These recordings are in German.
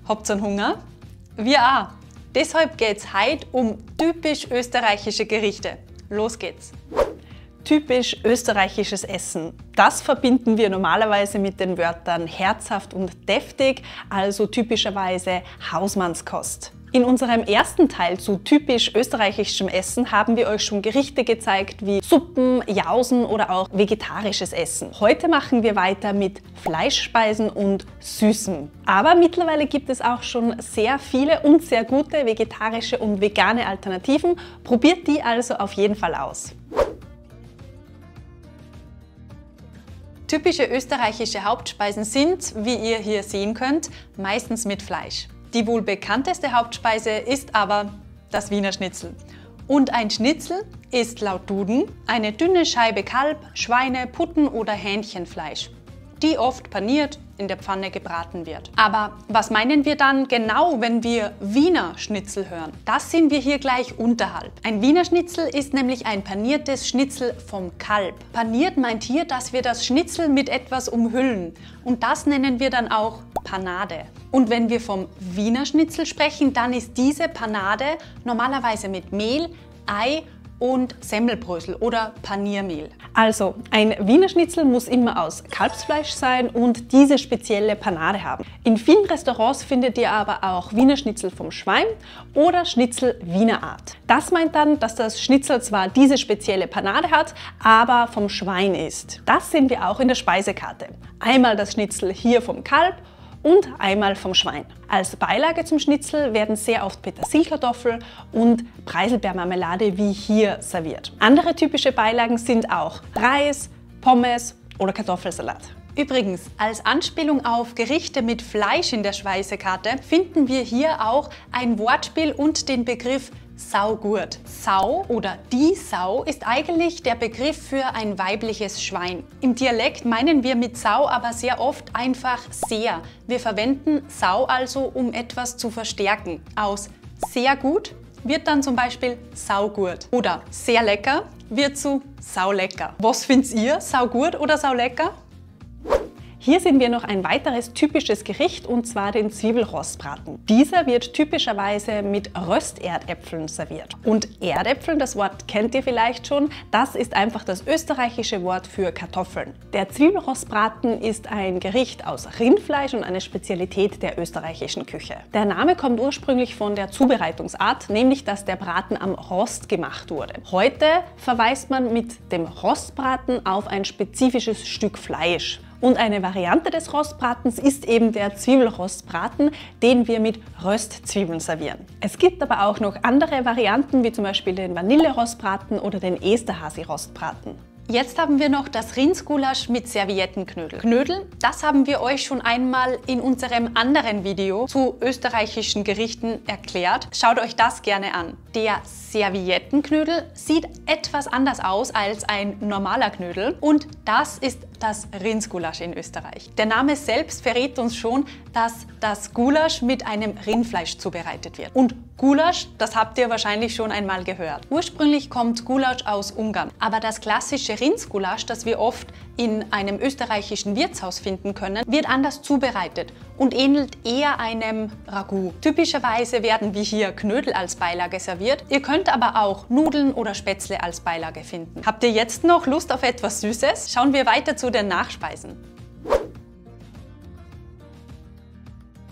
Habt ihr einen Hunger? Wir auch. Deshalb geht es heute um typisch österreichische Gerichte. Los geht's! Typisch österreichisches Essen. Das verbinden wir normalerweise mit den Wörtern herzhaft und deftig, also typischerweise Hausmannskost. In unserem ersten Teil zu typisch österreichischem Essen haben wir euch schon Gerichte gezeigt wie Suppen, Jausen oder auch vegetarisches Essen. Heute machen wir weiter mit Fleischspeisen und Süßem. Aber mittlerweile gibt es auch schon sehr viele und sehr gute vegetarische und vegane Alternativen. Probiert die also auf jeden Fall aus. Typische österreichische Hauptspeisen sind, wie ihr hier sehen könnt, meistens mit Fleisch. Die wohl bekannteste Hauptspeise ist aber das Wiener Schnitzel. Und ein Schnitzel ist laut Duden eine dünne Scheibe Kalb-, Schweine-, Putten- oder Hähnchenfleisch, die oft paniert in der Pfanne gebraten wird. Aber was meinen wir dann genau, wenn wir Wiener Schnitzel hören? Das sind wir hier gleich unterhalb. Ein Wiener Schnitzel ist nämlich ein paniertes Schnitzel vom Kalb. Paniert meint hier, dass wir das Schnitzel mit etwas umhüllen. Und das nennen wir dann auch Panade. Und wenn wir vom Wiener Schnitzel sprechen, dann ist diese Panade normalerweise mit Mehl, Ei und Semmelbrösel oder Paniermehl. Also, ein Wiener Schnitzel muss immer aus Kalbsfleisch sein und diese spezielle Panade haben. In vielen Restaurants findet ihr aber auch Wiener Schnitzel vom Schwein oder Schnitzel Wiener Art. Das meint dann, dass das Schnitzel zwar diese spezielle Panade hat, aber vom Schwein ist. Das sehen wir auch in der Speisekarte. Einmal das Schnitzel hier vom Kalb und einmal vom Schwein. Als Beilage zum Schnitzel werden sehr oft Petersilkartoffel und Preiselbeermarmelade wie hier serviert. Andere typische Beilagen sind auch Reis, Pommes oder Kartoffelsalat. Übrigens, als Anspielung auf Gerichte mit Fleisch in der Speisekarte finden wir hier auch ein Wortspiel und den Begriff Saugurt. Sau oder die Sau ist eigentlich der Begriff für ein weibliches Schwein. Im Dialekt meinen wir mit Sau aber sehr oft einfach sehr. Wir verwenden Sau also, um etwas zu verstärken. Aus sehr gut wird dann zum Beispiel Saugurt oder sehr lecker wird zu saulecker. Was findet ihr? Saugut oder saulecker? Hier sehen wir noch ein weiteres typisches Gericht und zwar den Zwiebelrostbraten. Dieser wird typischerweise mit Rösterdäpfeln serviert. Und Erdäpfeln, das Wort kennt ihr vielleicht schon, das ist einfach das österreichische Wort für Kartoffeln. Der Zwiebelrostbraten ist ein Gericht aus Rindfleisch und eine Spezialität der österreichischen Küche. Der Name kommt ursprünglich von der Zubereitungsart, nämlich dass der Braten am Rost gemacht wurde. Heute verweist man mit dem Rostbraten auf ein spezifisches Stück Fleisch. Und eine Variante des Rostbratens ist eben der Zwiebelrostbraten, den wir mit Röstzwiebeln servieren. Es gibt aber auch noch andere Varianten, wie zum Beispiel den Vanillerostbraten oder den Esterhazy-Rostbraten. Jetzt haben wir noch das Rindsgulasch mit Serviettenknödel. Knödel, das haben wir euch schon einmal in unserem anderen Video zu österreichischen Gerichten erklärt. Schaut euch das gerne an. Der Serviettenknödel sieht etwas anders aus als ein normaler Knödel und das ist das Rindsgulasch in Österreich. Der Name selbst verrät uns schon, dass das Gulasch mit einem Rindfleisch zubereitet wird. Und Gulasch, das habt ihr wahrscheinlich schon einmal gehört. Ursprünglich kommt Gulasch aus Ungarn, aber das klassische Rindsgulasch, das wir oft in einem österreichischen Wirtshaus finden können, wird anders zubereitet und ähnelt eher einem Ragout. Typischerweise werden wie hier Knödel als Beilage serviert. Ihr könnt aber auch Nudeln oder Spätzle als Beilage finden. Habt ihr jetzt noch Lust auf etwas Süßes? Schauen wir weiter zu den Nachspeisen.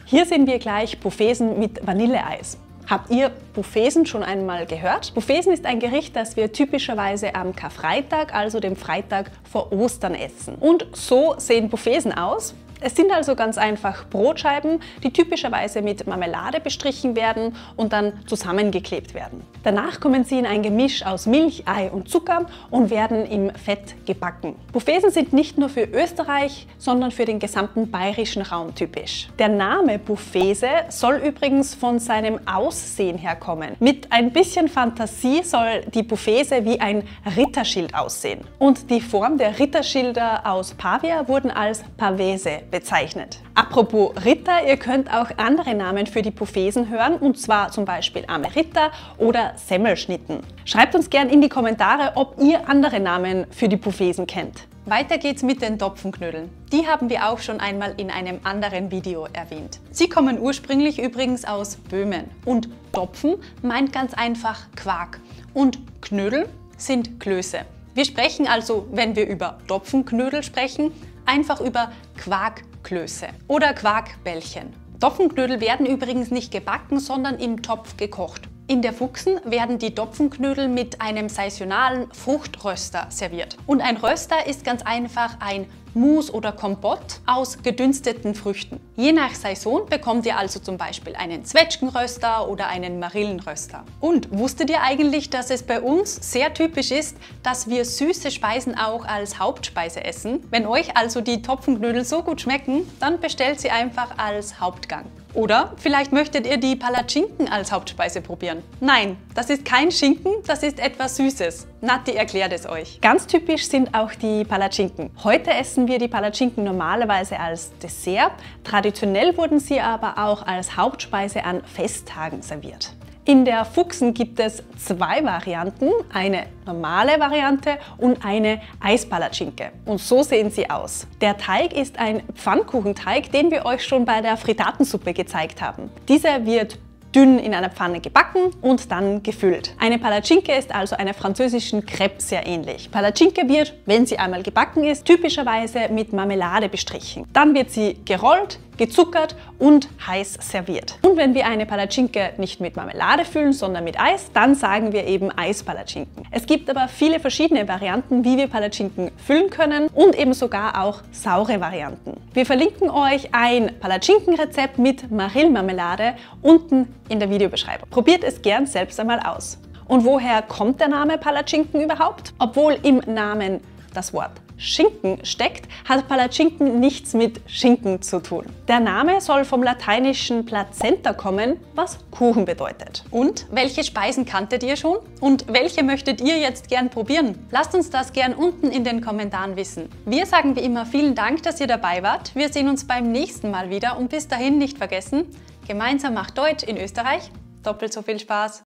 Hier sehen wir gleich Bouffesen mit Vanilleeis. Habt ihr Bouffesen schon einmal gehört? Bouffesen ist ein Gericht, das wir typischerweise am Karfreitag, also dem Freitag vor Ostern essen. Und so sehen Bouffesen aus. Es sind also ganz einfach Brotscheiben, die typischerweise mit Marmelade bestrichen werden und dann zusammengeklebt werden. Danach kommen sie in ein Gemisch aus Milch, Ei und Zucker und werden im Fett gebacken. Bouffesen sind nicht nur für Österreich, sondern für den gesamten bayerischen Raum typisch. Der Name Bouffese soll übrigens von seinem Aussehen herkommen. Mit ein bisschen Fantasie soll die Bouffese wie ein Ritterschild aussehen. Und die Form der Ritterschilder aus Pavia wurden als Pavese bezeichnet. Apropos Ritter, ihr könnt auch andere Namen für die Bouffesen hören, und zwar zum Beispiel Arme Ritter oder Semmelschnitten. Schreibt uns gern in die Kommentare, ob ihr andere Namen für die Bouffesen kennt. Weiter geht's mit den Topfenknödeln. Die haben wir auch schon einmal in einem anderen Video erwähnt. Sie kommen ursprünglich übrigens aus Böhmen und Topfen meint ganz einfach Quark und Knödel sind Klöße. Wir sprechen also, wenn wir über Topfenknödel sprechen, einfach über Quarkklöße oder Quarkbällchen. Topfenknödel werden übrigens nicht gebacken, sondern im Topf gekocht. In der Fuchsen werden die Topfenknödel mit einem saisonalen Fruchtröster serviert. Und ein Röster ist ganz einfach ein Mousse oder Kompott aus gedünsteten Früchten. Je nach Saison bekommt ihr also zum Beispiel einen Zwetschgenröster oder einen Marillenröster. Und wusstet ihr eigentlich, dass es bei uns sehr typisch ist, dass wir süße Speisen auch als Hauptspeise essen? Wenn euch also die Topfenknödel so gut schmecken, dann bestellt sie einfach als Hauptgang. Oder vielleicht möchtet ihr die Palatschinken als Hauptspeise probieren. Nein, das ist kein Schinken, das ist etwas Süßes. Nati erklärt es euch. Ganz typisch sind auch die Palatschinken. Heute essen wir die Palatschinken normalerweise als Dessert. Traditionell wurden sie aber auch als Hauptspeise an Festtagen serviert. In der Fuchsen gibt es zwei Varianten, eine normale Variante und eine Eispalatschinke. Und so sehen sie aus. Der Teig ist ein Pfannkuchenteig, den wir euch schon bei der Frittatensuppe gezeigt haben. Dieser wird dünn in einer Pfanne gebacken und dann gefüllt. Eine Palatschinke ist also einer französischen Crepe sehr ähnlich. Palatschinke wird, wenn sie einmal gebacken ist, typischerweise mit Marmelade bestrichen. Dann wird sie gerollt, gezuckert und heiß serviert. Und wenn wir eine Palatschinke nicht mit Marmelade füllen, sondern mit Eis, dann sagen wir eben Eispalatschinken. Es gibt aber viele verschiedene Varianten, wie wir Palatschinken füllen können und eben sogar auch saure Varianten. Wir verlinken euch ein Palatschinkenrezept mit Marillenmarmelade unten in der Videobeschreibung. Probiert es gern selbst einmal aus. Und woher kommt der Name Palatschinken überhaupt? Obwohl im Namen das Wort Schinken steckt, hat Palatschinken nichts mit Schinken zu tun. Der Name soll vom lateinischen Plazenta kommen, was Kuchen bedeutet. Und welche Speisen kanntet ihr schon? Und welche möchtet ihr jetzt gern probieren? Lasst uns das gern unten in den Kommentaren wissen. Wir sagen wie immer vielen Dank, dass ihr dabei wart. Wir sehen uns beim nächsten Mal wieder und bis dahin nicht vergessen, gemeinsam macht Deutsch in Österreich doppelt so viel Spaß.